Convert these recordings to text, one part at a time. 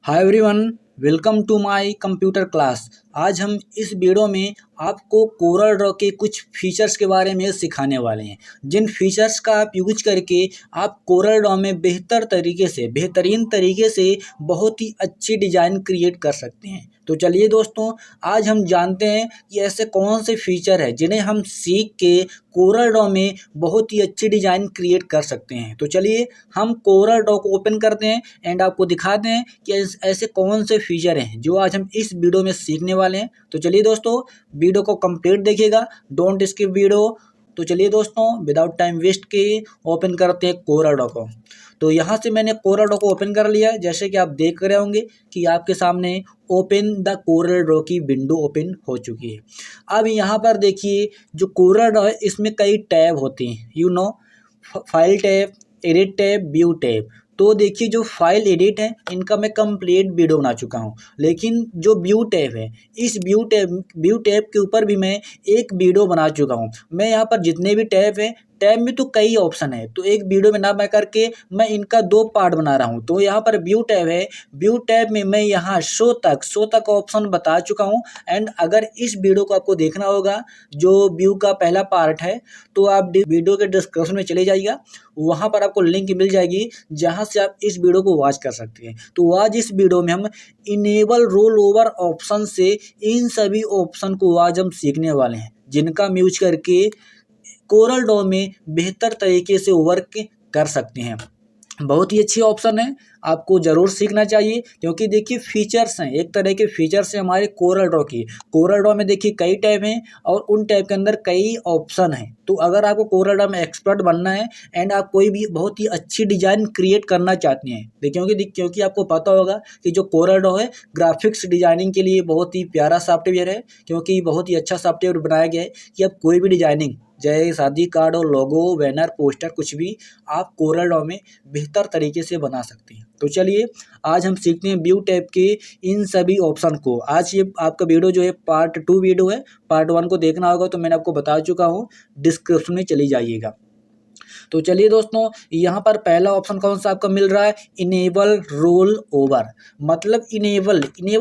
Hi everyone, welcome to my computer class. आज हम इस वीडियो में आपको कोरल ड्रॉ के कुछ फीचर्स के बारे में सिखाने वाले हैं, जिन फीचर्स का आप यूज करके आप कोरल ड्रॉ में बेहतरीन तरीके से बहुत ही अच्छी डिज़ाइन क्रिएट कर सकते हैं। तो चलिए दोस्तों, आज हम जानते हैं कि ऐसे कौन से फीचर है जिन्हें हम सीख के कोरल ड्रॉ में बहुत ही अच्छी डिज़ाइन क्रिएट कर सकते हैं। तो चलिए हम कोरल ड्रॉ को ओपन करते हैं एंड आपको दिखाते हैं कि ऐसे कौन से फीचर हैं जो आज हम इस वीडियो में सीखने वाले हैं। तो चलिए दोस्तों, वीडियो को कंप्लीट देखिएगा, डोंट स्किप वीडियो। तो चलिए दोस्तों, विदाउट टाइम वेस्ट के ओपन करते हैं कोरल ड्रॉ को। तो यहाँ से मैंने कोरल ड्रॉ को ओपन कर लिया है। जैसे कि आप देख रहे होंगे कि आपके सामने ओपन द कोरल ड्रॉ की विंडो ओपन हो चुकी है। अब यहाँ पर देखिए, जो कोरल ड्रॉ है इसमें कई टैब होते हैं, file tab, edit tab, view tab. तो देखिए, जो फाइल एडिट है इनका मैं कंप्लीट वीडियो बना चुका हूँ, लेकिन जो व्यू टैब है, इस व्यू टैब के ऊपर भी मैं एक वीडियो बना चुका हूँ। मैं यहाँ पर जितने भी टैब हैं, टैब में तो कई ऑप्शन है, तो एक वीडियो में ना मैं करके मैं इनका 2 पार्ट बना रहा हूँ। तो यहाँ पर व्यू टैब है, व्यू टैब में मैं यहाँ शो तक ऑप्शन बता चुका हूँ। एंड अगर इस वीडियो को आपको देखना होगा, जो व्यू का पहला पार्ट है, तो आप वीडियो के डिस्क्रिप्शन में चले जाइएगा, वहाँ पर आपको लिंक मिल जाएगी जहाँ से आप इस वीडियो को वॉच कर सकते हैं। तो आज इस वीडियो में हम इनेबल रोल ओवर ऑप्शन से इन सभी ऑप्शन को आज हम सीखने वाले हैं, जिनका हम यूज करके कोरल ड्रॉ में बेहतर तरीके से वर्क कर सकते हैं। बहुत ही अच्छी ऑप्शन है, आपको ज़रूर सीखना चाहिए, क्योंकि देखिए फीचर्स हैं, एक तरह के फीचर्स हैं हमारे कोरल ड्रॉ की। कोरल ड्रॉ में देखिए कई टैब हैं और उन टैब के अंदर कई ऑप्शन हैं। तो अगर आपको कोरल ड्रॉ में एक्सपर्ट बनना है एंड आप कोई भी बहुत ही अच्छी डिज़ाइन क्रिएट करना चाहते हैं, क्योंकि आपको पता होगा कि जो कोरल ड्रॉ है ग्राफिक्स डिजाइनिंग के लिए बहुत ही प्यारा सॉफ्टवेयर है, क्योंकि बहुत ही अच्छा सॉफ्टवेयर बनाया गया है कि आप कोई भी डिजाइनिंग, चाहे शादी कार्ड और लोगो, बैनर, पोस्टर, कुछ भी आप कोरल ड्रॉ में बेहतर तरीके से बना सकते हैं। तो चलिए आज हम सीखते हैं व्यू टैब के इन सभी ऑप्शन को। आज ये आपका वीडियो जो है पार्ट 2 वीडियो है, पार्ट 1 को देखना होगा तो मैंने आपको बता चुका हूँ, डिस्क्रिप्शन में चली जाइएगा। तो चलिए दोस्तों, यहाँ पर पहला ऑप्शन कौन सा आपका मिल रहा है, इनेबल रोल ओवर। मतलब इनेबल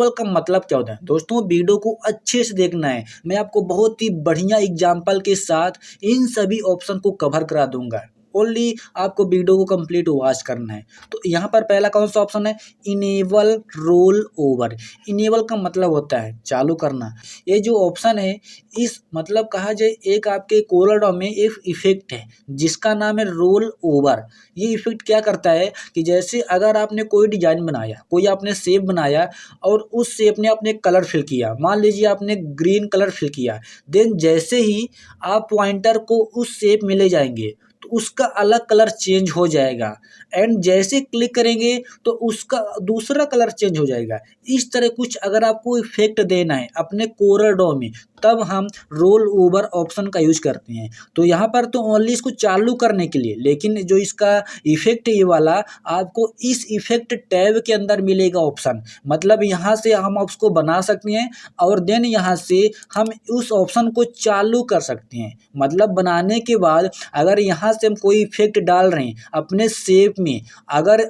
का मतलब क्या होता है दोस्तों, वीडियो को अच्छे से देखना है। मैं आपको बहुत ही बढ़िया एग्जाम्पल के साथ इन सभी ऑप्शन को कवर करा दूंगा। ओनली आपको वीडियो को कंप्लीट वॉच करना है। तो यहाँ पर पहला कौन सा ऑप्शन है, इनेबल रोल ओवर। इनेबल का मतलब होता है चालू करना। ये जो ऑप्शन है, इस मतलब कहा जाए एक आपके कोरल ड्रॉ में एक इफेक्ट है जिसका नाम है रोल ओवर। ये इफेक्ट क्या करता है कि जैसे अगर आपने कोई डिजाइन बनाया, कोई आपने शेप बनाया और उस शेप ने आपने कलर फिल किया, मान लीजिए आपने ग्रीन कलर फिल किया, देन जैसे ही आप पॉइंटर को उस शेप में ले जाएंगे तो उसका अलग कलर चेंज हो जाएगा, एंड जैसे क्लिक करेंगे तो उसका दूसरा कलर चेंज हो जाएगा। इस तरह कुछ अगर आपको इफेक्ट देना है अपने कोरल ड्रॉ में, तब हम रोल ओवर ऑप्शन का यूज करते हैं। तो यहाँ पर तो ओनली इसको चालू करने के लिए, लेकिन जो इसका इफेक्ट ये वाला आपको इस इफेक्ट टैब के अंदर मिलेगा ऑप्शन। मतलब यहाँ से हम उसको बना सकते हैं और देन यहाँ से हम उस ऑप्शन को चालू कर सकते हैं। मतलब बनाने के बाद अगर यहाँ से हम कोई इफेक्ट डाल रहे हैं अपने शेप में, अगर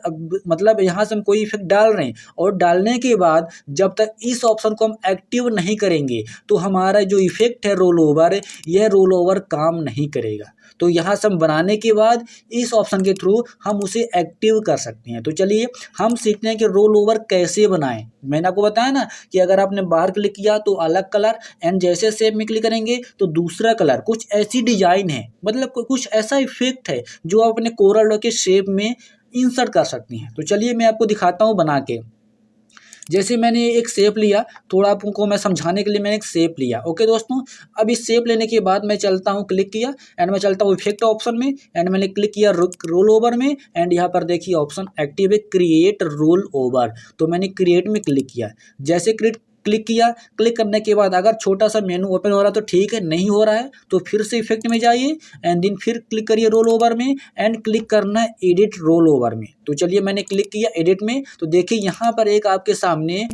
मतलब यहाँ से हम कोई इफेक्ट डाल रहे हैं और डालने के बाद जब तक इस ऑप्शन को हम एक्टिव नहीं करेंगे तो हमारा जो इफेक्ट है रोल ओवर, यह रोल ओवर काम नहीं करेगा। तो यहाँ से हम बनाने के बाद इस ऑप्शन के थ्रू हम उसे एक्टिव कर सकते हैं। तो चलिए हम सीखते हैं कि रोल ओवर कैसे बनाएं। मैंने आपको बताया ना कि अगर आपने बाहर क्लिक किया तो अलग कलर, एंड जैसे शेप में क्लिक करेंगे तो दूसरा कलर। कुछ ऐसी डिजाइन है, मतलब कुछ ऐसा इफेक्ट है जो आप अपने कोरल ड्रॉ के शेप में इंसर्ट कर सकती हैं। तो चलिए मैं आपको दिखाता हूँ बना के। जैसे मैंने एक शेप लिया, थोड़ा आपको मैं समझाने के लिए मैंने एक शेप लिया। ओके दोस्तों, अब इस शेप लेने के बाद मैं चलता हूँ, क्लिक किया एंड मैं चलता हूँ इफेक्ट ऑप्शन में, एंड मैंने क्लिक किया रोल ओवर में, एंड यहाँ पर देखिए ऑप्शन एक्टिव है, क्रिएट रोल ओवर। तो मैंने क्रिएट में क्लिक किया। जैसे क्लिक किया, क्लिक करने के बाद अगर छोटा सा मेनू ओपन हो रहा है तो ठीक है, नहीं हो रहा है तो फिर से इफेक्ट में जाइए एंड देन फिर क्लिक करिए रोल ओवर में एंड क्लिक करना है एडिट रोल ओवर में। तो चलिए मैंने क्लिक किया एडिट में, तो देखिए यहाँ पर एक आपके सामने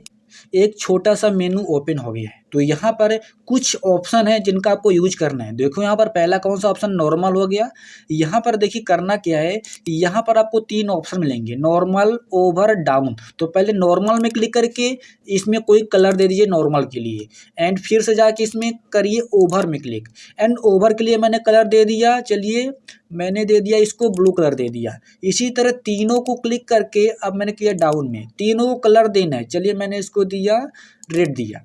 एक छोटा सा मेनू ओपन हो गया है। तो यहाँ पर कुछ ऑप्शन है जिनका आपको यूज करना है। देखो यहाँ पर पहला कौन सा ऑप्शन, नॉर्मल हो गया। यहाँ पर देखिए करना क्या है, यहाँ पर आपको 3 ऑप्शन मिलेंगे, नॉर्मल, ओवर, डाउन। तो पहले नॉर्मल में क्लिक करके इसमें कोई कलर दे दीजिए नॉर्मल के लिए, एंड फिर से जाके इसमें करिए ओवर में क्लिक, एंड ओवर के लिए मैंने कलर दे दिया, चलिए मैंने दे दिया इसको ब्लू कलर दे दिया। इसी तरह तीनों को क्लिक करके अब मैंने किया डाउन में, तीनों को कलर देना है, चलिए मैंने इसको दिया रेड दिया,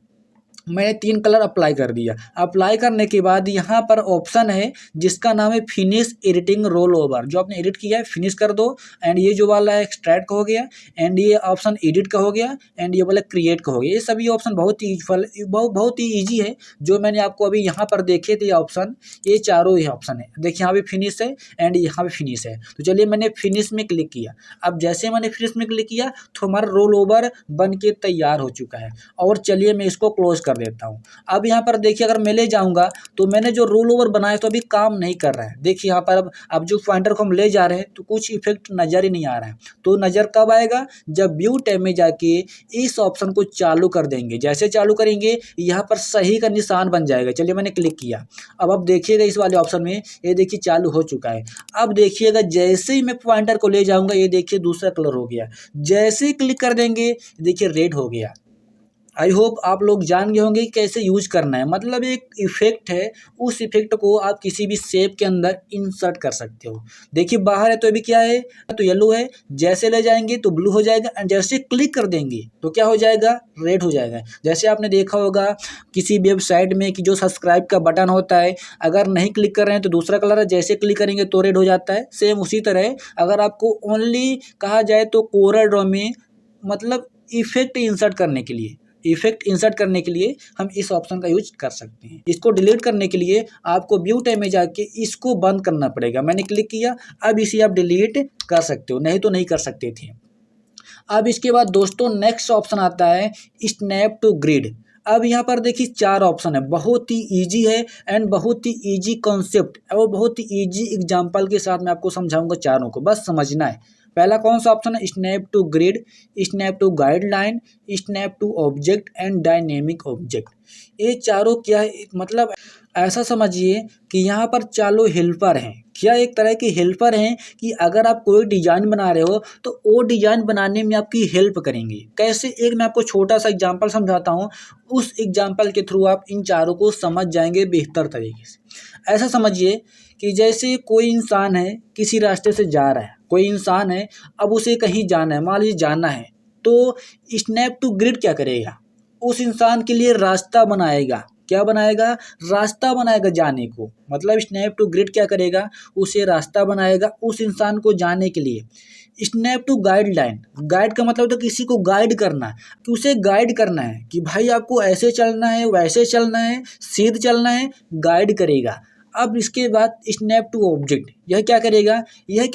मैंने 3 कलर अप्लाई कर दिया। अप्लाई करने के बाद यहाँ पर ऑप्शन है जिसका नाम है फिनिश एडिटिंग रोल ओवर, जो आपने एडिट किया है फिनिश कर दो, एंड ये जो वाला है एक्सट्रैक्ट का हो गया, एंड ये ऑप्शन एडिट का हो गया, एंड ये वाला क्रिएट का हो गया। ये सभी ऑप्शन बहुत ही बहुत ही ईजी है, जो मैंने आपको अभी यहाँ पर देखे थे ऑप्शन, ये चारों ही ऑप्शन है। देखिए यहाँ पे फिनिश है एंड यहाँ पे फिनिश है। तो चलिए मैंने फिनिश में क्लिक किया। अब जैसे मैंने फिनिश में क्लिक किया तो हमारा रोल ओवर बन के तैयार हो चुका है। और चलिए मैं इसको क्लोज कर देता हूँ। अब यहाँ पर देखिए अगर मैं ले जाऊँगा तो मैंने जो रोल ओवर बनाया तो अभी काम नहीं कर रहा है। देखिए यहाँ पर अब जो पॉइंटर को हम ले जा रहे हैं तो कुछ इफेक्ट नज़र ही नहीं आ रहा है। तो नज़र कब आएगा, जब व्यू टैब में जाके इस ऑप्शन को चालू कर देंगे। जैसे चालू करेंगे यहाँ पर सही का निशान बन जाएगा। चलिए मैंने क्लिक किया। अब देखिएगा इस वाले ऑप्शन में ये देखिए चालू हो चुका है। अब देखिएगा जैसे ही मैं पॉइंटर को ले जाऊँगा ये देखिए दूसरा कलर हो गया। जैसे ही क्लिक कर देंगे देखिए रेड हो गया। आई होप आप लोग जान गए होंगे कैसे यूज करना है। मतलब एक इफेक्ट है, उस इफेक्ट को आप किसी भी शेप के अंदर इंसर्ट कर सकते हो। देखिए बाहर है तो अभी क्या है, तो येलो है, जैसे ले जाएंगे तो ब्लू हो जाएगा, एंड जैसे क्लिक कर देंगे तो क्या हो जाएगा, रेड हो जाएगा। जैसे आपने देखा होगा किसी वेबसाइट में कि जो सब्सक्राइब का बटन होता है, अगर नहीं क्लिक कर रहे हैं तो दूसरा कलर है, जैसे क्लिक करेंगे तो रेड हो जाता है। सेम उसी तरह अगर आपको ओनली कहा जाए तो कोरल ड्रॉ में मतलब इफेक्ट इंसर्ट करने के लिए हम इस ऑप्शन का यूज कर सकते हैं। इसको डिलीट करने के लिए आपको व्यू टैब में जाके इसको बंद करना पड़ेगा। मैंने क्लिक किया, अब इसे आप डिलीट कर सकते हो, नहीं तो नहीं कर सकते थे। अब इसके बाद दोस्तों नेक्स्ट ऑप्शन आता है स्नैप टू ग्रिड। अब यहाँ पर देखिए 4 ऑप्शन है, बहुत ही इजी है एंड बहुत ही इजी कॉन्सेप्ट और बहुत ही इजी एग्जांपल के साथ मैं आपको समझाऊंगा। चारों को बस समझना है। पहला कौन सा ऑप्शन है, snap to grid, snap to guideline, snap to object and dynamic object. ये चारों क्या है, मतलब ऐसा समझिए कि यहाँ पर चारों हेल्पर हैं। क्या एक तरह के हेल्पर हैं कि अगर आप कोई डिजाइन बना रहे हो तो वो डिजाइन बनाने में आपकी हेल्प करेंगे। कैसे, एक मैं आपको छोटा सा एग्जांपल समझाता हूँ, उस एग्जांपल के थ्रू आप इन चारों को समझ जाएंगे बेहतर तरीके से। ऐसा समझिए कि जैसे कोई इंसान है, किसी रास्ते से जा रहा है, कोई इंसान है, अब उसे कहीं जाना है, मान लीजिए जाना है, तो स्नैप टू ग्रिड क्या करेगा, उस इंसान के लिए रास्ता बनाएगा। क्या बनाएगा, रास्ता बनाएगा जाने को। मतलब स्नैप टू ग्रिड क्या करेगा, उसे रास्ता बनाएगा उस इंसान को जाने के लिए। स्नैप टू गाइडलाइन, गाइड का मतलब तो किसी को गाइड करना, कि उसे गाइड करना है कि भाई आपको ऐसे चलना है, वैसे चलना है, सीधे चलना है, गाइड करेगा। अब इसके बाद स्नैप टू ऑब्जेक्ट, यह क्या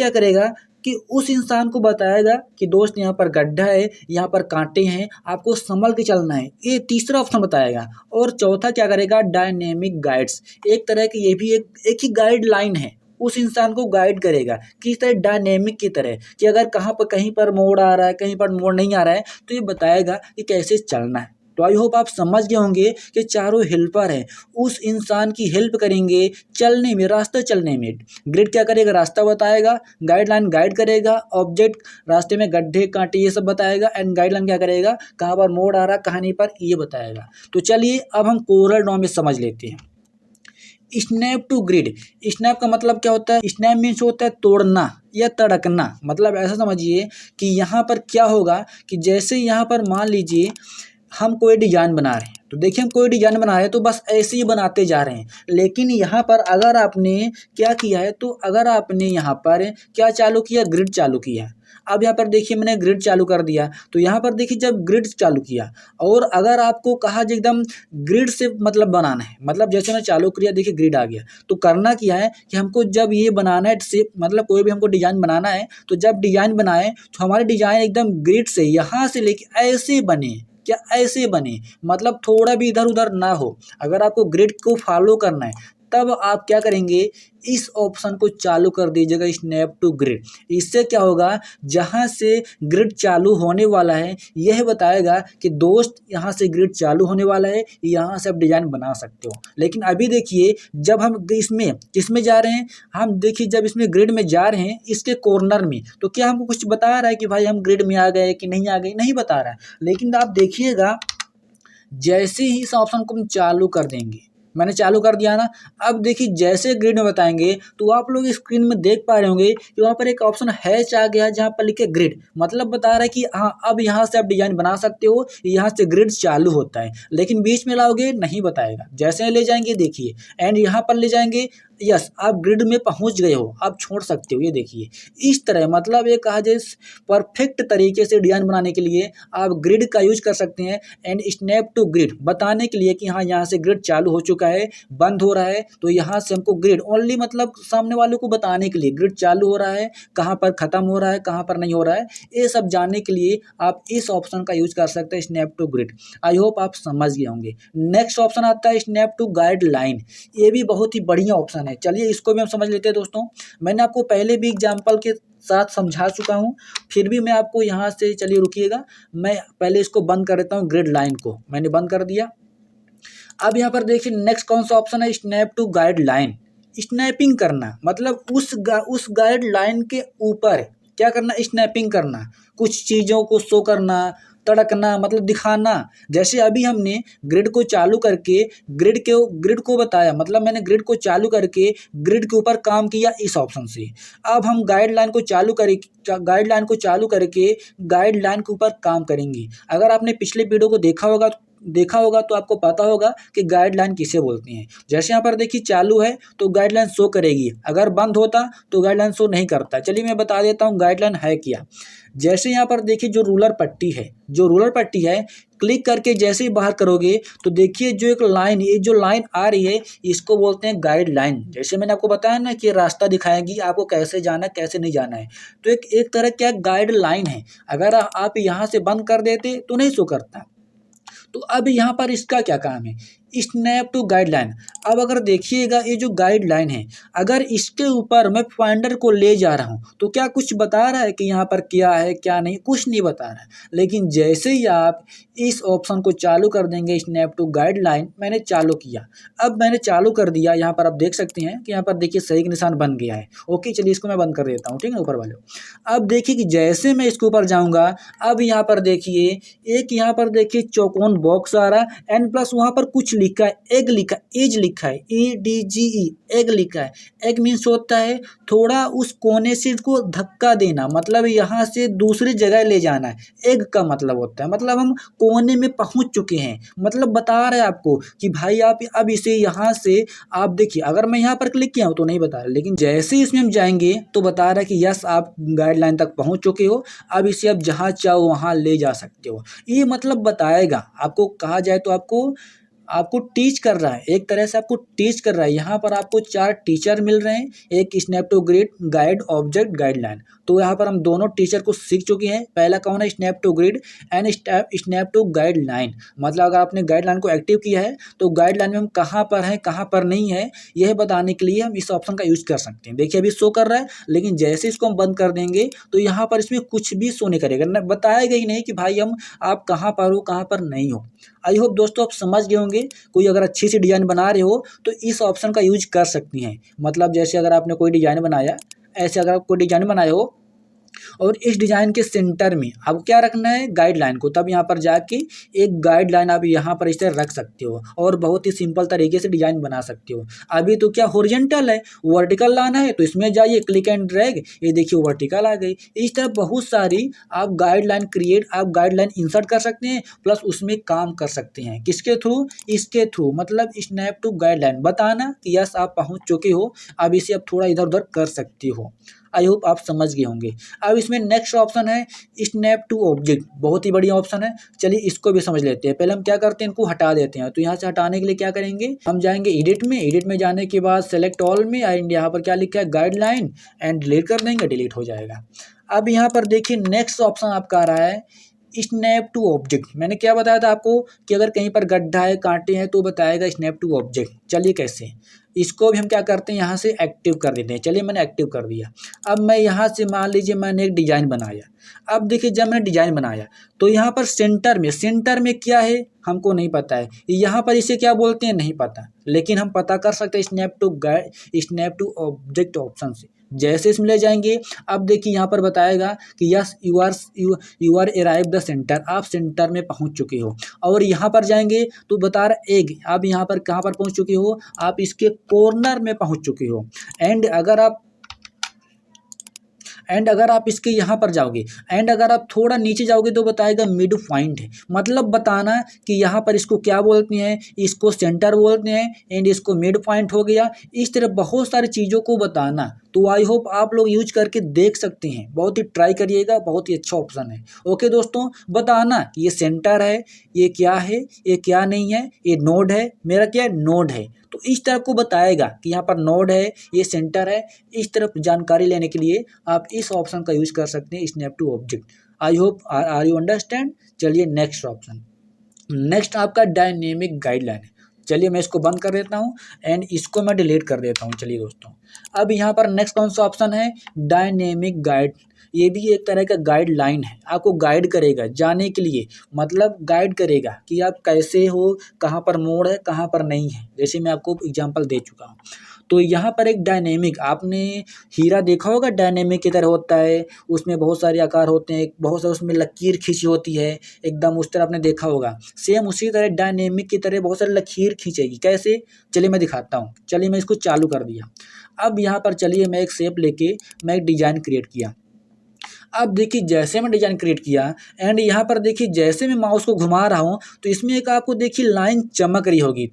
करेगा कि उस इंसान को बताएगा कि दोस्त यहाँ पर गड्ढा है, यहाँ पर कांटे हैं, आपको संभल के चलना है। ये तीसरा ऑप्शन बताएगा। और चौथा क्या करेगा, डायनेमिक गाइड्स, एक तरह की ये भी एक ही गाइडलाइन है, उस इंसान को गाइड करेगा किस तरह, डायनेमिक की तरह, कि अगर कहीं पर मोड़ आ रहा है, कहीं पर मोड़ नहीं आ रहा है, तो ये बताएगा कि कैसे चलना है। तो आई होप आप समझ गए होंगे कि चारों हेल्पर हैं, उस इंसान की हेल्प करेंगे चलने में, रास्ते चलने में। ग्रिड क्या करेगा, रास्ता बताएगा, गाइडलाइन गाइड करेगा, ऑब्जेक्ट रास्ते में गड्ढे कांटे ये सब बताएगा, एंड गाइडलाइन क्या करेगा, कहाँ पर मोड़ आ रहा, कहाँ नहीं पर, ये बताएगा। तो चलिए अब हम कोरल ड्रॉ में समझ लेते हैं। स्नैप टू ग्रिड, स्नैप का मतलब क्या होता है, स्नैप मीन्स होता है तोड़ना या तड़कना। मतलब ऐसा समझिए कि यहाँ पर क्या होगा कि जैसे यहाँ पर मान लीजिए हम कोई डिजाइन बना रहे हैं, तो देखिए हम कोई डिजाइन बना रहे हैं तो बस ऐसे ही बनाते जा रहे हैं। लेकिन यहाँ पर अगर आपने क्या किया है, तो अगर आपने यहाँ पर क्या चालू किया, ग्रिड चालू किया। अब यहाँ पर देखिए मैंने ग्रिड चालू कर दिया, तो यहाँ पर देखिए जब ग्रिड चालू किया, और अगर आपको कहा जाए एकदम ग्रिड से मतलब बनाना है, मतलब जैसे मैं चालू किया देखिए ग्रिड आ गया, तो करना क्या है कि हमको जब ये बनाना है से मतलब कोई भी हमको डिजाइन बनाना है, तो जब डिजाइन बनाए तो हमारे डिजाइन एकदम ग्रिड से यहाँ से लेके ऐसे बने, क्या ऐसे बने, मतलब थोड़ा भी इधर उधर ना हो। अगर आपको ग्रिड को फॉलो करना है तब आप क्या करेंगे, इस ऑप्शन को चालू कर दीजिएगा स्नैप टू ग्रिड। इससे क्या होगा, जहाँ से ग्रिड चालू होने वाला है यह बताएगा कि दोस्त यहाँ से ग्रिड चालू होने वाला है, यहाँ से आप डिजाइन बना सकते हो। लेकिन अभी देखिए जब हम इसमें किसमें जा रहे हैं, हम देखिए जब इसमें ग्रिड में जा रहे हैं इसके कॉर्नर में, तो क्या हमको कुछ बता रहा है कि भाई हम ग्रिड में आ गए कि नहीं आ गए, नहीं बता रहा है। लेकिन आप देखिएगा जैसे ही इस ऑप्शन को हम चालू कर देंगे, मैंने चालू कर दिया ना, अब देखिए जैसे ग्रिड में बताएंगे तो आप लोग स्क्रीन में देख पा रहे होंगे कि वहाँ पर एक ऑप्शन हैच आ गया जहाँ पर लिखे ग्रिड, मतलब बता रहा है कि हाँ अब यहाँ से आप डिजाइन बना सकते हो, यहाँ से ग्रिड चालू होता है। लेकिन बीच में लाओगे नहीं बताएगा, जैसे ले जाएंगे देखिए एंड यहाँ पर ले जाएंगे, यस आप ग्रिड में पहुंच गए हो, आप छोड़ सकते हो। ये देखिए इस तरह, मतलब ये कहा जाए परफेक्ट तरीके से डिजाइन बनाने के लिए आप ग्रिड का यूज कर सकते हैं। एंड स्नैप टू ग्रिड बताने के लिए कि हाँ यहाँ से ग्रिड चालू हो चुका है, बंद हो रहा है, तो यहाँ से हमको ग्रिड ओनली, मतलब सामने वाले को बताने के लिए ग्रिड चालू हो रहा है, कहाँ पर खत्म हो रहा है, कहाँ पर नहीं हो रहा है, ये सब जानने के लिए आप इस ऑप्शन का यूज कर सकते हैं snap to grid. I hope आप समझ गए होंगे। नेक्स्ट ऑप्शन आता है स्नैप टू गाइडलाइन। ये भी बहुत ही बढ़िया ऑप्शन है, चलिए इसको भी हम समझ लेते हैं दोस्तों। मैंने आपको पहले भी एग्जाम्पल के साथ समझा चुका हूँ, फिर भी मैं आपको यहाँ से, चलिए रुकिएगा, मैं पहले इसको बंद कर देता हूँ, ग्रिड लाइन को मैंने बंद कर दिया। अब यहाँ पर देखिए नेक्स्ट कौन सा ऑप्शन है, स्नैप टू गाइडलाइन। स्नैपिंग करना मतलब उस गाइडलाइन के ऊपर क्या करना, स्नैपिंग करना, कुछ चीज़ों को शो करना, तड़कना, मतलब दिखाना। जैसे अभी हमने ग्रिड को चालू करके ग्रिड को बताया, मतलब मैंने ग्रिड को चालू करके ग्रिड के ऊपर काम किया इस ऑप्शन से। अब हम गाइडलाइन को चालू करके गाइडलाइन के ऊपर काम करेंगे। अगर आपने पिछले वीडियो को देखा होगा तो आपको पता होगा कि गाइडलाइन किसे बोलते हैं। जैसे यहाँ पर देखिए चालू है तो गाइडलाइन शो करेगी, अगर बंद होता तो गाइडलाइन शो नहीं करता। चलिए मैं बता देता हूँ गाइडलाइन है क्या। जैसे यहाँ पर देखिए जो रूलर पट्टी है, क्लिक करके जैसे ही बाहर करोगे तो देखिए जो एक लाइन, ये जो लाइन आ रही है इसको बोलते हैं गाइडलाइन। जैसे मैंने आपको बताया ना कि रास्ता दिखाएगी आपको कैसे जाना है कैसे नहीं जाना है, तो एक तरह क्या गाइडलाइन है। अगर आप यहाँ से बंद कर देते तो नहीं शो करता। तो अब यहाँ पर इसका क्या काम है, स्नैप टू गाइडलाइन। अब अगर देखिएगा ये जो गाइडलाइन है, अगर इसके ऊपर मैं फाइंडर को ले जा रहा हूँ तो क्या कुछ बता रहा है कि यहाँ पर क्या है क्या नहीं, कुछ नहीं बता रहा है। लेकिन जैसे ही आप इस ऑप्शन को चालू कर देंगे स्नैप टू गाइडलाइन, मैंने चालू किया, अब मैंने चालू कर दिया, यहाँ पर आप देख सकते हैं कि यहाँ पर देखिए सही का निशान बन गया है। ओके चलिए इसको मैं बंद कर देता हूँ, ठीक है ऊपर वाले। अब देखिए कि जैसे मैं इसके ऊपर जाऊँगा, अब यहाँ पर देखिए एक यहाँ पर देखिए चौकोन बॉक्स आ रहा है एंड प्लस वहाँ पर कुछ लिखा है, एग लिखा है, एज लिखा है, EDGE, एग लिखा है। एग मीन्स होता है थोड़ा उस कोने से इसको धक्का देना, मतलब यहाँ से दूसरी जगह ले जाना है। एग का मतलब होता है मतलब हम कोने में पहुंच चुके हैं, मतलब बता रहे हैं आपको कि भाई आप अब इसे यहाँ से, आप देखिए अगर मैं यहाँ पर क्लिक किया हूँ तो नहीं बता रहा, लेकिन जैसे इसमें हम जाएंगे तो बता रहा है कि यस आप गाइडलाइन तक पहुँच चुके हो, अब इसे आप जहाँ चाहो वहाँ ले जा सकते हो। ये मतलब बताएगा आपको, कहा जाए तो आपको टीच कर रहा है, एक तरह से आपको टीच कर रहा है। यहाँ पर आपको 4 टीचर मिल रहे हैं, एक snap to grid, guide, object, guideline. तो यहाँ पर हम दोनों टीचर को सीख चुके हैं। पहला कौन है, snap to grid and snap to guideline. मतलब अगर आपने गाइडलाइन को एक्टिव किया है तो गाइडलाइन में हम कहाँ पर हैं कहाँ पर नहीं है यह बताने के लिए हम इस ऑप्शन का यूज कर सकते हैं। देखिए अभी शो कर रहा है, लेकिन जैसे इसको हम बंद कर देंगे तो यहाँ पर इसमें कुछ भी शो नहीं करेगा, बताएगा ही नहीं कि भाई आप कहाँ पर हो कहाँ पर नहीं हो। आई होप दोस्तों आप समझ गए होंगे। कोई अगर अच्छी सी डिज़ाइन बना रहे हो तो इस ऑप्शन का यूज कर सकती हैं। मतलब जैसे अगर आपने कोई डिज़ाइन बनाया, ऐसे अगर आप कोई डिज़ाइन बनाए हो और इस डिज़ाइन के सेंटर में अब क्या रखना है, गाइडलाइन को, तब यहाँ पर जाके एक गाइडलाइन आप यहाँ पर इसे रख सकते हो और बहुत ही सिंपल तरीके से डिज़ाइन बना सकते हो। अभी तो क्या हॉरिजॉन्टल है, वर्टिकल लाना है तो इसमें जाइए क्लिक एंड ड्रैग, ये देखिए वर्टिकल आ गई। इस तरह बहुत सारी आप गाइडलाइन इंसर्ट कर सकते हैं, प्लस उसमें काम कर सकते हैं। किसके थ्रू, इसके थ्रू, मतलब स्नैप टू गाइडलाइन बताना कि यस आप पहुँच चुके हो, अब इसे आप थोड़ा इधर उधर कर सकते हो। आई होप आप समझ गए होंगे। अब इसमें नेक्स्ट ऑप्शन है स्नैप टू ऑब्जेक्ट, बहुत ही बढ़िया ऑप्शन है। चलिए इसको भी समझ लेते हैं। पहले हम क्या करते हैं, इनको हटा देते हैं। तो यहाँ से हटाने के लिए क्या करेंगे, हम जाएंगे एडिट में जाने के बाद सेलेक्ट ऑल में, एंड यहाँ पर क्या लिखा है गाइडलाइन, एंड डिलीट कर देंगे, डिलीट हो जाएगा। अब यहाँ पर देखिए नेक्स्ट ऑप्शन आपका आ रहा है स्नैप टू ऑब्जेक्ट, मैंने क्या बताया था आपको कि अगर कहीं पर गड्ढा है, कांटे हैं तो बताएगा स्नैप टू ऑब्जेक्ट। चलिए कैसे, इसको भी हम क्या करते हैं यहाँ से एक्टिव कर देते हैं। चलिए मैंने एक्टिव कर दिया। अब मैं यहाँ से मान लीजिए मैंने एक डिजाइन बनाया। अब देखिए जब मैंने डिजाइन बनाया तो यहाँ पर सेंटर में क्या है हमको नहीं पता है, यहाँ पर इसे क्या बोलते हैं नहीं पता, लेकिन हम पता कर सकते हैं स्नैप टू ऑब्जेक्ट ऑप्शन से। जैसे इसमें ले जाएंगे, अब देखिए यहाँ पर बताएगा कि yes you are arrive the centre, आप सेंटर में पहुँच चुके हो। और यहाँ पर जाएंगे तो बता रहा एग, आप यहाँ पर कहाँ पर पहुँच चुके हो, आप इसके कॉर्नर में पहुँच चुके हो। एंड अगर आप इसके यहाँ पर जाओगे एंड अगर आप थोड़ा नीचे जाओगे तो बताएगा मिड पॉइंट है, मतलब बताना कि यहाँ पर इसको क्या बोलते हैं, इसको सेंटर बोलते हैं एंड इसको मिड पॉइंट हो गया। इस तरह बहुत सारी चीज़ों को बताना। तो आई होप आप लोग यूज करके देख सकते हैं, बहुत ही ट्राई करिएगा, बहुत ही अच्छा ऑप्शन है। ओके दोस्तों, बताना ये सेंटर है, ये क्या है, ये क्या नहीं है, ये नोड है, मेरा क्या है नोड है। तो इस तरह को बताएगा कि यहाँ पर नोड है, ये सेंटर है। इस तरफ जानकारी लेने के लिए आप इस ऑप्शन का यूज कर सकते हैं, snap to object. I hope are you understand. चलिए नेक्स्ट ऑप्शन, नेक्स्ट आपका डायनेमिक गाइडलाइन है। चलिए मैं इसको बंद कर देता हूँ एंड इसको मैं डिलीट कर देता हूँ। चलिए दोस्तों, अब यहाँ पर नेक्स्ट कौन सा ऑप्शन है, डायनेमिक गाइड। ये भी एक तरह का गाइडलाइन है, आपको गाइड करेगा जाने के लिए, मतलब गाइड करेगा कि आप कैसे हो, कहाँ पर मोड़ है, कहाँ पर नहीं है। जैसे मैं आपको एग्जांपल दे चुका हूँ। तो यहाँ पर एक डायनेमिक, आपने हीरा देखा होगा डायनेमिक की तरह होता है, उसमें बहुत सारे आकार होते हैं, बहुत सारे उसमें लकीर खींची होती है एकदम, उस तरह आपने देखा होगा। सेम उसी तरह डायनेमिक की तरह बहुत सारे लकीर खींचेगी। कैसे, चलिए मैं दिखाता हूँ। चलिए मैं इसको चालू कर दिया। अब यहाँ पर चलिए मैं एक शेप लेके मैं एक डिजाइन क्रिएट किया। अब देखिए जैसे मैं डिजाइन क्रिएट किया एंड यहाँ पर देखिए जैसे मैं माउस को घुमा रहा हूँ तो इसमें एक आपको देखिए लाइन चमक रही होगी,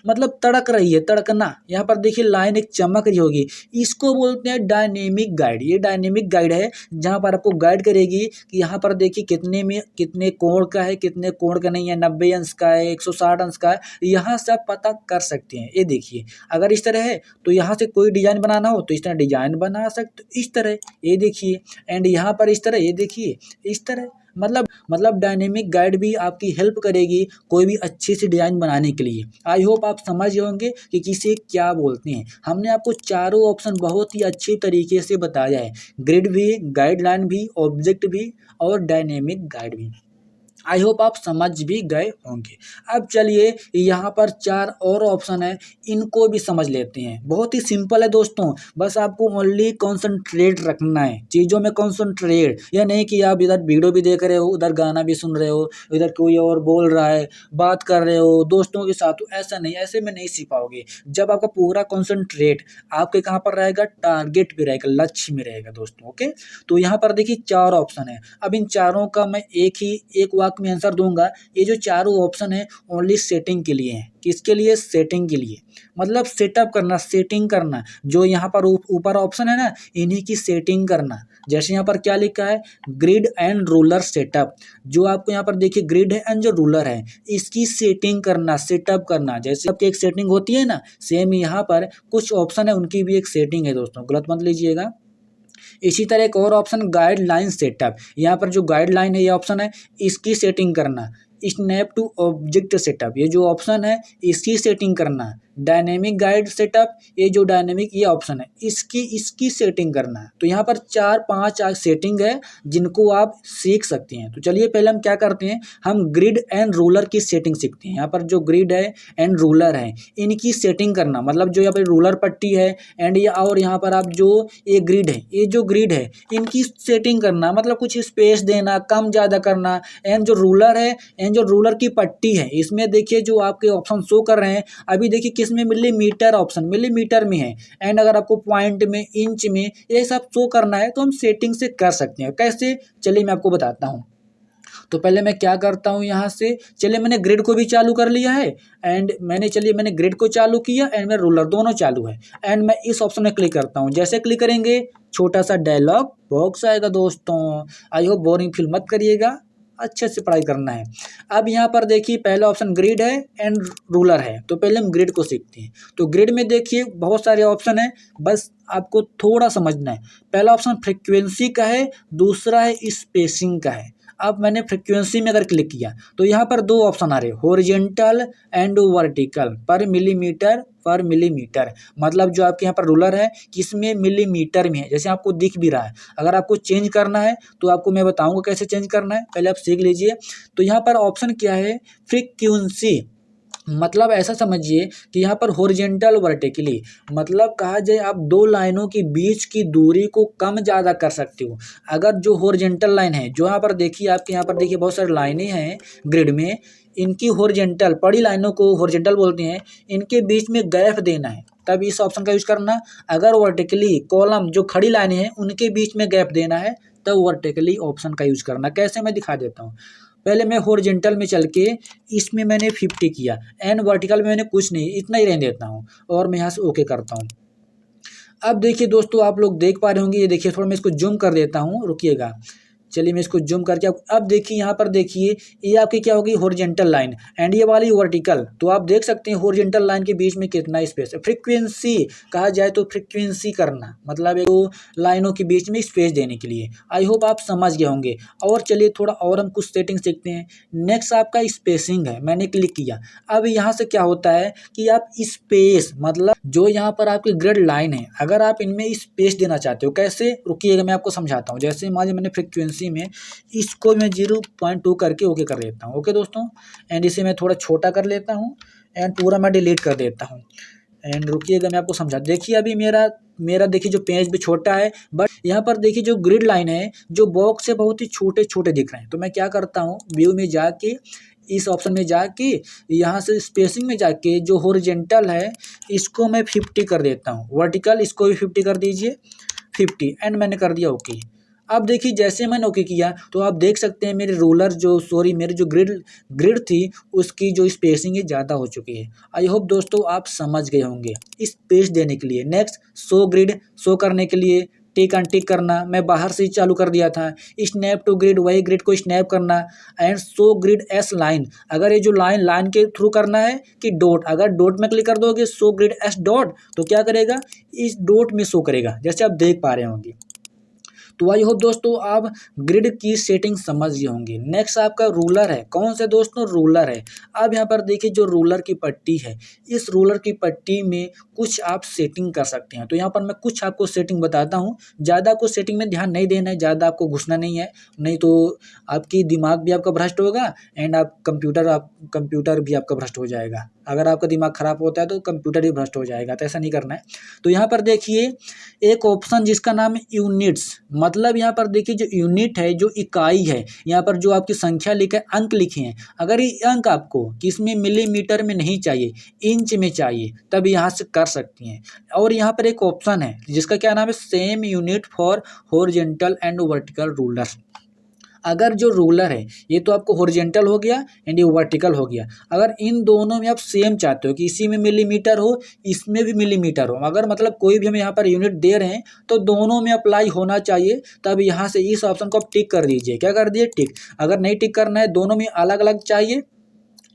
मतलब तड़क रही है, तड़कना। यहाँ पर देखिए लाइन एक चमक रही होगी, इसको बोलते हैं डायनेमिक गाइड। ये डायनेमिक गाइड है जहाँ पर आपको गाइड करेगी कि यहाँ पर देखिए कितने कोण का है, कितने कोण का नहीं है, 90 अंश का है, 160 अंश का है, यहाँ से आप पता कर सकते हैं। ये देखिए अगर इस तरह है तो यहाँ से कोई डिजाइन बनाना हो तो इस तरह डिजाइन बना सकते हो, इस तरह। ये देखिए एंड यहाँ पर इस तरह, ये देखिए इस तरह। मतलब डायनेमिक गाइड भी आपकी हेल्प करेगी कोई भी अच्छी सी डिजाइन बनाने के लिए। आई होप आप समझ होंगे कि किसे क्या बोलते हैं। हमने आपको चारों ऑप्शन बहुत ही अच्छी तरीके से बताया है, ग्रिड भी, गाइडलाइन भी, ऑब्जेक्ट भी और डायनेमिक गाइड भी। आई होप आप समझ भी गए होंगे। अब चलिए यहाँ पर 4 और ऑप्शन है, इनको भी समझ लेते हैं। बहुत ही सिंपल है दोस्तों, बस आपको ओनली कॉन्सेंट्रेट रखना है चीज़ों में, कॉन्सेंट्रेट। यह नहीं कि आप इधर वीडियो भी देख रहे हो, उधर गाना भी सुन रहे हो, इधर कोई और बोल रहा है, बात कर रहे हो दोस्तों के साथ, तो ऐसा नहीं, ऐसे में नहीं सीख पाओगे। जब आपका पूरा कॉन्सेंट्रेट आपके कहाँ पर रहेगा, टारगेट पे रहेगा, लक्ष्य में रहेगा दोस्तों। ओके, तो यहाँ पर देखिए 4 ऑप्शन है। अब इन चारों का मैं एक वाक्य में आंसर दूंगा। ये जो चारों ऑप्शन है ओनली सेटिंग के लिए है। किसके लिए, सेटिंग के लिए, मतलब सेटअप करना, सेटिंग करना। जो यहाँ पर ऊपर ऑप्शन है ना, इन्हीं की सेटिंग करना। जैसे यहाँ पर क्या लिखा है, ग्रिड एंड रूलर सेटअप, जो आपको यहाँ पर देखिए ग्रिड है एंड जो रूलर है इसकी सेटिंग करना, सेटअप करना। जैसे आपकी एक सेटिंग होती है ना, सेम यहाँ पर कुछ ऑप्शन है उनकी भी एक सेटिंग है दोस्तों, गलत मत लीजिएगा। इसी तरह एक और ऑप्शन गाइडलाइन सेटअप, यहाँ पर जो गाइडलाइन है ये ऑप्शन है, इसकी सेटिंग करना। स्नैप टू ऑब्जेक्ट सेटअप, ये जो ऑप्शन है इसकी सेटिंग करना। डायनेमिक गाइड सेटअप, ये जो डायनेमिक ये ऑप्शन है इसकी सेटिंग करना है। तो यहाँ पर 4-5 सेटिंग है जिनको आप सीख सकते हैं। तो चलिए पहले हम क्या करते हैं, हम ग्रिड एंड रूलर की सेटिंग सीखते हैं। यहाँ पर जो ग्रिड है एंड रूलर है इनकी सेटिंग करना, मतलब जो यहाँ पर रूलर पट्टी है एंड ये, और यहाँ पर आप जो ये ग्रिड है, ये जो ग्रिड है इनकी सेटिंग करना, मतलब कुछ स्पेस देना, कम ज़्यादा करना। एंड जो रूलर है एंड जो रूलर की पट्टी है इसमें देखिए जो आपके ऑप्शन शो कर रहे हैं, अभी देखिए किसमें मिलीमीटर ऑप्शन, मिलीमीटर में है। एंड अगर आपको पॉइंट में, इंच में ये सब शो करना है तो हम सेटिंग से कर सकते हैं। कैसे, चलिए मैं आपको बताता हूँ। तो पहले मैं क्या करता हूँ, यहाँ से चलिए मैंने ग्रिड को भी चालू कर लिया है एंड मैंने ग्रिड को चालू किया एंड मेरा रूलर दोनों चालू है। एंड मैं इस ऑप्शन में क्लिक करता हूँ। जैसे क्लिक करेंगे छोटा सा डायलॉग बॉक्स आएगा दोस्तों। आई होप बोरिंग फील मत करिएगा, अच्छे से पढ़ाई करना है। अब यहाँ पर देखिए पहला ऑप्शन ग्रिड है एंड रूलर है, तो पहले हम ग्रिड को सीखते हैं। तो ग्रिड में देखिए बहुत सारे ऑप्शन है, बस आपको थोड़ा समझना है। पहला ऑप्शन फ्रीक्वेंसी का है, दूसरा है स्पेसिंग का है। अब मैंने फ्रिक्वेंसी में अगर क्लिक किया तो यहाँ पर दो ऑप्शन आ रहे हैं, हॉरिजेंटल एंड वर्टिकल पर मिलीमीटर। मतलब जो आपके यहाँ पर रूलर है किसमें मिलीमीटर में है, जैसे आपको दिख भी रहा है। अगर आपको चेंज करना है तो आपको मैं बताऊंगा कैसे चेंज करना है, पहले आप सीख लीजिए। तो यहाँ पर ऑप्शन क्या है, फ्रीक्वेंसी। मतलब ऐसा समझिए कि यहाँ पर हॉरिजेंटल वर्टिकली, मतलब कहा जाए आप दो लाइनों के बीच की दूरी को कम ज़्यादा कर सकते हो। अगर जो हॉरिजेंटल लाइन है, जो यहाँ पर देखिए, आपके यहाँ पर देखिए बहुत सारी लाइनें हैं ग्रिड में, इनकी हॉरिजेंटल पड़ी लाइनों को हॉरिजेंटल बोलते हैं, इनके बीच में गैप देना है तब इस ऑप्शन का यूज करना। अगर वर्टिकली कॉलम जो खड़ी लाइनें हैं उनके बीच में गैप देना है तब वर्टिकली ऑप्शन का यूज करना। कैसे, मैं दिखा देता हूँ। पहले मैं हॉरिजेंटल में चल के इसमें मैंने 50 किया, एंड वर्टिकल में मैंने कुछ नहीं, इतना ही रहने देता हूँ और मैं यहाँ से ओके करता हूँ। अब देखिए दोस्तों, आप लोग देख पा रहे होंगे, ये देखिए थोड़ा मैं इसको जूम कर देता हूँ, रुकिएगा। चलिए मैं इसको जूम करके अब देखिए यहाँ पर देखिए, ये आपकी क्या होगी, हॉरिजेंटल लाइन, एंड ये वाली वर्टिकल। तो आप देख सकते हैं हॉरिजेंटल लाइन के बीच में कितना स्पेस है। फ्रीक्वेंसी कहा जाए तो फ्रीक्वेंसी करना मतलब एक दो लाइनों के बीच में स्पेस देने के लिए। आई होप आप समझ गए होंगे। और चलिए थोड़ा और हम कुछ सेटिंग सीखते हैं। नेक्स्ट आपका स्पेसिंग है, मैंने क्लिक किया। अब यहाँ से क्या होता है कि आप स्पेस, मतलब जो यहाँ पर आपकी ग्रिड लाइन है, अगर आप इनमें स्पेस देना चाहते हो, कैसे, रुकिएगा मैं आपको समझाता हूँ। जैसे मान लीजिए मैंने फ्रीक्वेंसी में इसको मैं 0.2 करके ओके कर देता हूँ। ओके दोस्तों, एंड इसे मैं थोड़ा छोटा कर लेता हूँ एंड पूरा मैं डिलीट कर देता हूँ। एंड रुकिएगा मैं आपको समझा। देखिए अभी मेरा देखिए जो पेज भी छोटा है, बट यहाँ पर देखिए जो ग्रिड लाइन है, जो बॉक्स से बहुत ही छोटे छोटे दिख रहे हैं। तो मैं क्या करता हूँ, व्यू में जाके इस ऑप्शन में जाके यहाँ से स्पेसिंग में जाके जो हॉरिजेंटल है इसको मैं 50 कर देता हूँ, वर्टिकल इसको भी 50 कर दीजिए, 50, एंड मैंने कर दिया ओके। अब देखिए जैसे मैंने ओके किया तो आप देख सकते हैं मेरे मेरी जो ग्रिड थी उसकी जो स्पेसिंग है ज़्यादा हो चुकी है। आई होप दोस्तों आप समझ गए होंगे। स्पेस देने के लिए नेक्स्ट शो ग्रिड, शो करने के लिए टिक अनटिक करना, मैं बाहर से ही चालू कर दिया था। स्नैप टू ग्रिड, वही ग्रिड को स्नैप करना, and show grid S line, अगर ये जो लाइन के थ्रू करना है कि डॉट, अगर डॉट में क्लिक कर दोगे शो ग्रिड एस डॉट तो क्या करेगा, इस डॉट में शो करेगा, जैसे आप देख पा रहे होंगे। तो आई होप दोस्तों आप ग्रिड की सेटिंग समझ गए होंगे। नेक्स्ट आपका रूलर है, कौन से दोस्तों, रूलर है। अब यहाँ पर देखिए जो रूलर की पट्टी है, इस रूलर की पट्टी में कुछ आप सेटिंग कर सकते हैं। तो यहाँ पर मैं कुछ आपको सेटिंग बताता हूँ, ज़्यादा आपको सेटिंग में ध्यान नहीं देना है, ज़्यादा आपको घुसना नहीं है, नहीं तो आपकी दिमाग भी आपका भ्रष्ट होगा एंड कंप्यूटर भी आपका भ्रष्ट हो जाएगा। अगर आपका दिमाग खराब होता है तो कंप्यूटर ही भ्रष्ट हो जाएगा, तो ऐसा नहीं करना है। तो यहाँ पर देखिए एक ऑप्शन जिसका नाम है यूनिट्स, मतलब यहाँ पर देखिए जो यूनिट है, जो इकाई है, यहाँ पर जो आपकी संख्या लिखा है, अंक लिखे हैं, अगर ये अंक आपको किसमें मिलीमीटर में नहीं चाहिए, इंच में चाहिए, तब यहाँ से कर सकती हैं। और यहाँ पर एक ऑप्शन है जिसका क्या नाम है, same unit for horizontal and vertical ruler. अगर जो रूलर है ये तो आपको हॉरिजॉन्टल हो गया एंड ये वर्टिकल हो गया, अगर इन दोनों में आप सेम चाहते हो कि इसी में मिलीमीटर हो, इसमें भी मिलीमीटर हो, अगर मतलब कोई भी हम यहाँ पर यूनिट दे रहे हैं तो दोनों में अप्लाई होना चाहिए, तब यहाँ से इस ऑप्शन को आप टिक कर दीजिए। क्या कर दिए, टिक। अगर नहीं टिक करना है, दोनों में अलग अलग चाहिए,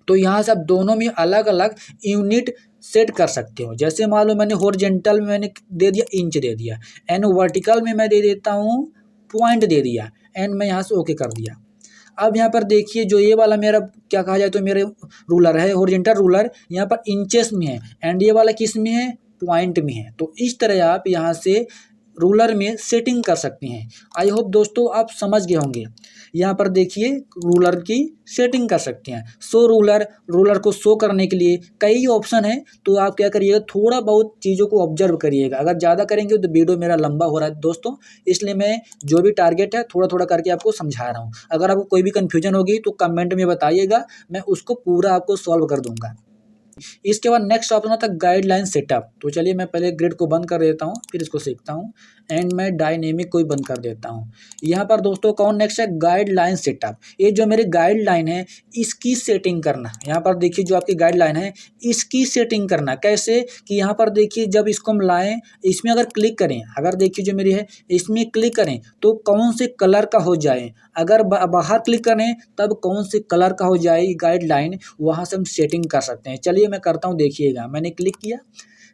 तो यहाँ से आप दोनों में अलग अलग यूनिट सेट कर सकते हो। जैसे मान लो मैंने हॉरिजॉन्टल में मैंने दे दिया इंच दे दिया, एंड वर्टिकल में मैं दे देता हूँ पॉइंट दे दिया, एंड मैं यहाँ से ओके कर दिया। अब यहाँ पर देखिए जो ये वाला मेरा क्या कहा जाए तो मेरे रूलर है, हॉरिजॉन्टल रूलर, यहाँ पर इंचेस में है, एंड ये वाला किस में है, पॉइंट में है। तो इस तरह आप यहाँ से रूलर में सेटिंग कर सकते हैं। आई होप दोस्तों आप समझ गए होंगे। यहाँ पर देखिए रूलर की सेटिंग कर सकते हैं। शो रूलर को शो करने के लिए कई ऑप्शन है, तो आप क्या करिएगा, थोड़ा बहुत चीज़ों को ऑब्जर्व करिएगा। अगर ज़्यादा करेंगे तो वीडियो मेरा लंबा हो रहा है दोस्तों, इसलिए मैं जो भी टारगेट है थोड़ा थोड़ा करके आपको समझा रहा हूँ। अगर आपको कोई भी कन्फ्यूजन होगी तो कमेंट में बताइएगा, मैं उसको पूरा आपको सॉल्व कर दूंगा। इसके बाद नेक्स्ट ऑप्शन आता है गाइडलाइन सेटअप। तो चलिए मैं पहले ग्रिड को बंद कर देता हूँ, फिर इसको सीखता हूँ, एंड मैं डायनेमिक को ही बंद कर देता हूँ। यहाँ पर दोस्तों कौन नेक्स्ट है, गाइडलाइन सेटअप। ये जो मेरी गाइडलाइन है इसकी सेटिंग करना। यहाँ पर देखिए जो आपकी गाइडलाइन है इसकी सेटिंग करना। कैसे कि यहाँ पर देखिए जब इसको हम लाएँ, इसमें अगर क्लिक करें, अगर देखिए जो मेरी है इसमें क्लिक करें तो कौन से कलर का हो जाए, अगर बाहर क्लिक करें तब कौन से कलर का हो जाए गाइडलाइन, वहाँ से हम सेटिंग कर सकते हैं। चलिए मैं करता हूँ, देखिएगा। मैंने क्लिक किया,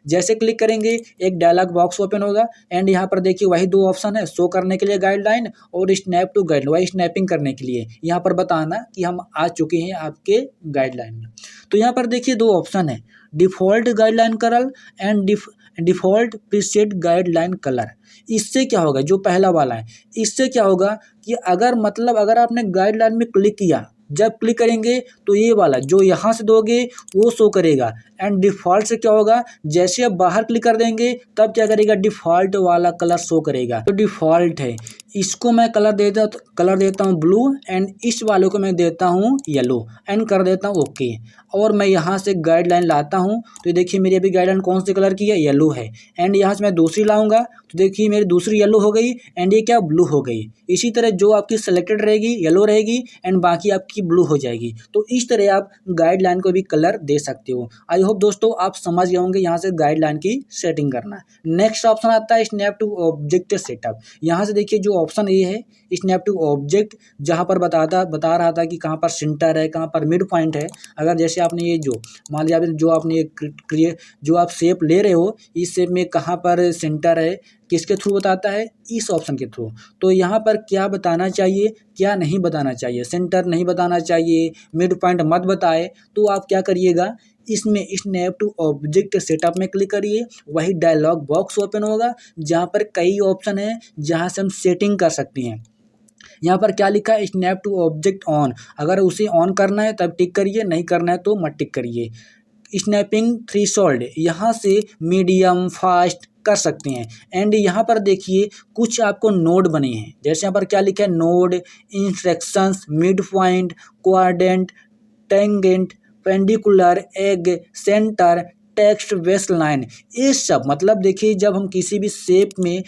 जैसे क्लिक करेंगे एक डायलॉग बॉक्स ओपन होगा एंड यहाँ पर देखिए वही दो ऑप्शन है, शो करने के लिए गाइडलाइन और स्नैप टू गाइडलाइन, वही स्नैपिंग करने के लिए यहाँ पर बताना कि हम आ चुके हैं आपके गाइडलाइन में। तो यहाँ पर देखिए दो ऑप्शन है, default guideline colour and default preset guideline colour. इससे क्या होगा, जो पहला वाला है, इससे क्या होगा कि अगर आपने गाइडलाइन में क्लिक किया, जब क्लिक करेंगे तो ये वाला जो यहाँ से दोगे वो शो करेगा। एंड डिफ़ॉल्ट से क्या होगा, जैसे आप बाहर क्लिक कर देंगे तब क्या करेगा, डिफ़ॉल्ट वाला कलर शो करेगा। तो डिफ़ॉल्ट है, इसको मैं कलर देता हूँ ब्लू एंड इस वाले को मैं देता हूँ येलो एंड कर देता हूँ ओके। और मैं यहाँ से गाइडलाइन लाता हूँ तो देखिए मेरी अभी गाइडलाइन कौन से कलर की है, येलो है। एंड यहाँ से मैं दूसरी लाऊंगा तो देखिए मेरी दूसरी येलो हो गई एंड ये क्या, ब्लू हो गई। इसी तरह जो आपकी सेलेक्टेड रहेगी येलो रहेगी एंड बाकी आपकी ब्लू हो जाएगी। तो इस तरह आप गाइडलाइन को भी कलर दे सकते हो। आई होप दोस्तों आप समझ गए होंगे यहाँ से गाइडलाइन की सेटिंग करना। नेक्स्ट ऑप्शन आता है स्नैप टू ऑब्जेक्ट सेटअप। यहाँ से देखिए जो ऑप्शन ये है स्नैप टू ऑब्जेक्ट, जहाँ पर बता रहा था कि कहाँ पर सेंटर है, कहाँ पर मिड पॉइंट है। अगर जैसे आपने ये जो मान लिया जो आपने जो आप शेप ले रहे हो, इस शेप में कहाँ पर सेंटर है, किसके थ्रू बताता है, इस ऑप्शन के थ्रू। तो यहाँ पर क्या बताना चाहिए, क्या नहीं बताना चाहिए, सेंटर नहीं बताना चाहिए, मिड पॉइंट मत बताए, तो आप क्या करिएगा, इसमें स्नैप टू ऑब्जेक्ट सेटअप में क्लिक करिए। वही डायलॉग बॉक्स ओपन होगा जहाँ पर कई ऑप्शन है जहाँ से हम सेटिंग कर सकते हैं। यहाँ पर क्या लिखा है, स्नैप टू ऑब्जेक्ट ऑन, अगर उसे ऑन करना है तब टिक करिए, नहीं करना है तो मत टिक करिए। स्नैपिंग थ्रेशोल्ड, यहाँ से मीडियम फास्ट कर सकते हैं। एंड यहाँ पर देखिए कुछ आपको नोड बने हैं, जैसे यहाँ पर क्या लिखा है, node, intersection, mid point, quadrant, tangent, perpendicular, एग, सेंटर, टेक्स्ट, बेस लाइन। ये सब मतलब देखिए जब हम किसी भी शेप में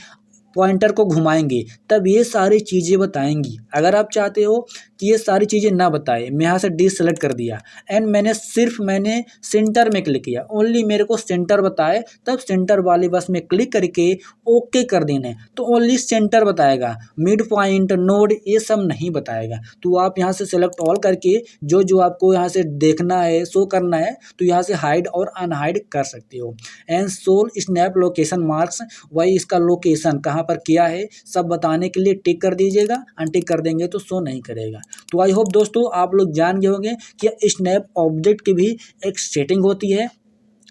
पॉइंटर को घुमाएंगे तब ये सारी चीज़ें बताएंगी। अगर आप चाहते हो कि ये सारी चीज़ें ना बताए, मैं यहाँ से डी सेलेक्ट कर दिया एंड मैंने सेंटर में क्लिक किया, ओनली मेरे को सेंटर बताए, तब सेंटर वाले बस में क्लिक करके ओके कर देने, तो ओनली सेंटर बताएगा, मिड पॉइंट, नोड, ये सब नहीं बताएगा। तो आप यहाँ से सेलेक्ट ऑल करके जो जो आपको यहाँ से देखना है, शो करना है, तो यहाँ से हाइड और अनहाइड कर सकते हो। And show snap location marks, वही इसका लोकेशन कहाँ पर किया है सब बताने के लिए टिक कर दीजिएगा, अनटिक कर देंगे तो शो नहीं करेगा। तो आई होप दोस्तों आप लोग जान गए होंगे कि स्नैप ऑब्जेक्ट की भी एक सेटिंग होती है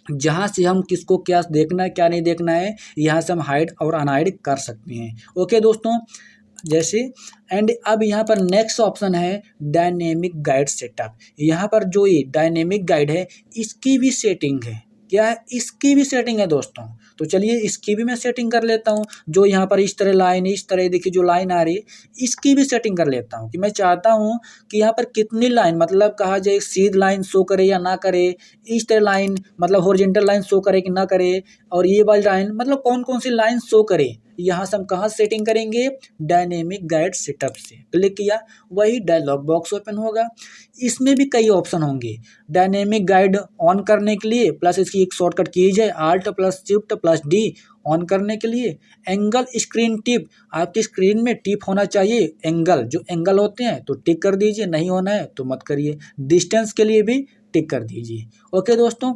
जहाँ से हम किसको क्या देखना है क्या नहीं देखना है, यहाँ से हम हाइड और अनहाइड कर सकते हैं। ओके दोस्तों, जैसे एंड अब यहाँ पर नेक्स्ट ऑप्शन है डायनेमिक गाइड सेटअप। यहाँ पर जो ये डायनेमिक गाइड है इसकी भी सेटिंग है, क्या है, इसकी भी सेटिंग है दोस्तों। तो चलिए इसकी भी मैं सेटिंग कर लेता हूँ। जो यहाँ पर इस तरह लाइन, इस तरह देखिए जो लाइन आ रही है, इसकी भी सेटिंग कर लेता हूँ कि मैं चाहता हूँ कि यहाँ पर कितनी लाइन, मतलब कहा जाए सीधी लाइन शो करे या ना करे, इस तरह लाइन मतलब हॉरिजॉन्टल लाइन शो करे कि ना करे, और ये वाली लाइन मतलब कौन कौन सी लाइन शो करे। यहाँ से हम कहाँ सेटिंग करेंगे, डायनेमिक गाइड सेटअप से क्लिक किया, वही डायलॉग बॉक्स ओपन होगा। इसमें भी कई ऑप्शन होंगे डायनेमिक गाइड ऑन करने के लिए, प्लस इसकी एक शॉर्टकट कीजिए alt plus shift plus D on करने के लिए। एंगल स्क्रीन टिप, आपकी स्क्रीन में टिप होना चाहिए, एंगल जो एंगल होते हैं तो टिक कर दीजिए, नहीं होना है तो मत करिए। डिस्टेंस के लिए भी टिक कर दीजिए। ओके दोस्तों,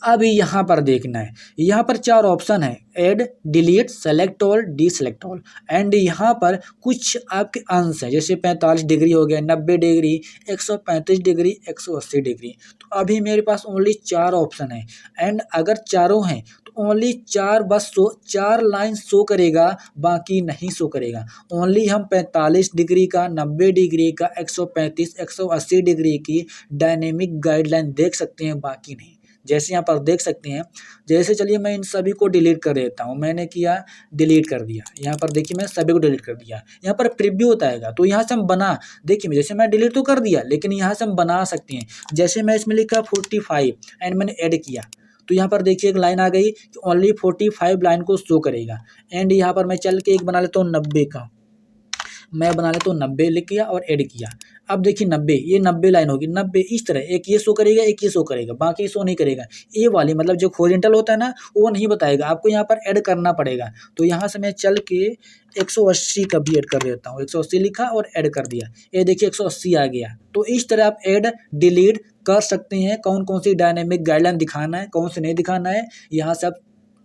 अभी यहाँ पर देखना है, यहाँ पर 4 ऑप्शन है, add, delete, select all, D select all. And यहाँ पर कुछ आपके अंश है, जैसे 45 डिग्री हो गया, 90 डिग्री, 135 डिग्री, 180 डिग्री। तो अभी मेरे पास ओनली 4 ऑप्शन है एंड अगर चारों हैं तो ओनली 4 बस 4 लाइन शो करेगा, बाकी नहीं शो करेगा। ओनली हम 45 डिग्री का, 90 डिग्री का, 135, 180 डिग्री की डायनेमिक गाइडलाइन देख सकते हैं, बाकी नहीं। जैसे यहाँ पर देख सकते हैं, जैसे चलिए मैं इन सभी को डिलीट कर देता हूँ, मैंने किया डिलीट कर दिया। यहाँ पर देखिए मैं सभी को डिलीट कर दिया। यहाँ पर प्रीव्यू होता है, तो यहाँ से हम बना, देखिए जैसे मैं डिलीट तो कर दिया लेकिन यहाँ से हम बना सकते हैं। जैसे मैं इसमें लिखा 45 एंड मैंने ऐड किया, तो यहाँ पर देखिए एक लाइन आ गई कि ओनली 45 लाइन को शो करेगा। एंड यहाँ पर मैं चल के एक बना लेता हूँ 90 का, मैं बना लेता हूँ 90 लिख किया और ऐड किया। अब देखिए 90, ये 90 लाइन होगी, 90 इस तरह, एक ये शो करेगा, एक ये शो करेगा, बाकी शो नहीं करेगा। ये वाली मतलब जो हॉरिजॉन्टल होता है ना वो नहीं बताएगा, आपको यहाँ पर ऐड करना पड़ेगा। तो यहाँ से मैं चल के 180 का भी ऐड कर देता हूँ, 180 लिखा और ऐड कर दिया, ये देखिए 180 आ गया। तो इस तरह आप ऐड, डिलीट, कर सकते हैं, कौन कौन सी डायनेमिक गाइडलाइन दिखाना है, कौन से नहीं दिखाना है, यहाँ से आप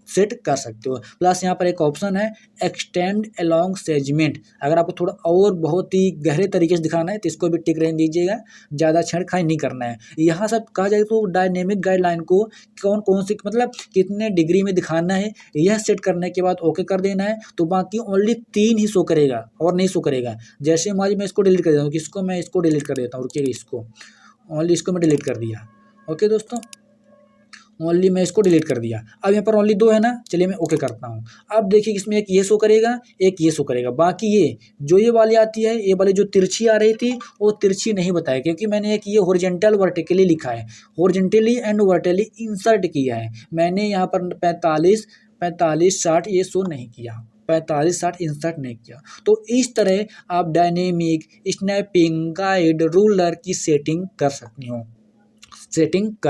सेट कर सकते हो। प्लस यहाँ पर एक ऑप्शन है एक्सटेंड अलोंग सेगमेंट, अगर आपको थोड़ा और बहुत ही गहरे तरीके से दिखाना है तो इसको भी टिक रहने दीजिएगा, ज़्यादा छेड़खानी नहीं करना है। यहाँ सब कहा जाए तो डायनेमिक गाइडलाइन को कौन कौन सी मतलब कितने डिग्री में दिखाना है, यह सेट करने के बाद ओके कर देना है, तो बाकी ओनली 3 ही शो करेगा और नहीं शो करेगा। जैसे मान लीजिए मैं इसको डिलीट कर देता हूँ, किसको, मैं इसको डिलीट कर देता हूँ, रुकिए इसको, ओनली इसको मैं डिलीट कर दिया। ओके दोस्तों, ओनली मैं इसको डिलीट कर दिया। अब यहाँ पर ओनली 2 है ना, चलिए मैं ओके करता हूँ। अब देखिए इसमें एक ये शो करेगा, एक ये शो करेगा, बाकी ये जो ये वाली आती है, ये वाली जो तिरछी आ रही थी वो तिरछी नहीं बताया, क्योंकि मैंने एक ये हॉरिजॉन्टल वर्टिकली लिखा है, हॉरिजॉन्टली एंड वर्टिकली इंसर्ट किया है मैंने यहाँ पर 45 60 ये शो नहीं किया, 45 60 इंसर्ट नहीं किया। तो इस तरह आप डायनेमिक स्नैपिंग गाइड रूलर की सेटिंग कर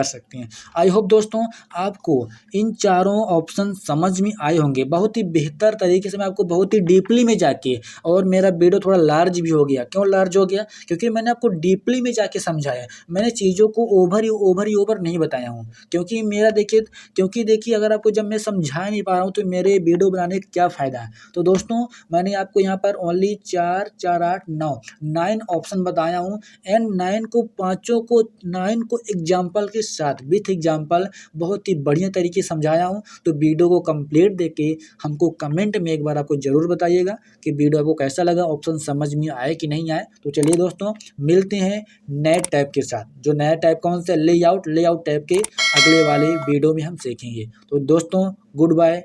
सकती हैं। आई होप दोस्तों आपको इन चारों ऑप्शन समझ में आए होंगे बहुत ही बेहतर तरीके से। मैं आपको बहुत ही डीपली में जाके, और मेरा वीडियो थोड़ा लार्ज भी हो गया, क्यों लार्ज हो गया, क्योंकि मैंने आपको डीपली में जाके समझाया, मैंने चीज़ों को ओवर नहीं बताया हूँ, क्योंकि मेरा देखिए अगर आपको जब मैं समझा नहीं पा रहा हूँ तो मेरे वीडियो बनाने का क्या फ़ायदा है। तो दोस्तों मैंने आपको यहाँ पर ओनली 4 4 8 9 ऑप्शन बताया हूँ, एंड 9 को एग्जाम्पल के साथ विथ एग्जाम्पल बहुत ही बढ़िया तरीके से समझाया हूँ। तो वीडियो को कंप्लीट देके हमको कमेंट में एक बार आपको ज़रूर बताइएगा कि वीडियो आपको कैसा लगा, ऑप्शन समझ में आए कि नहीं आए। तो चलिए दोस्तों मिलते हैं नए टाइप के साथ, जो नया टाइप कौन सा लेआउट टाइप के अगले वाले वीडियो में हम सीखेंगे। तो दोस्तों गुड बाय।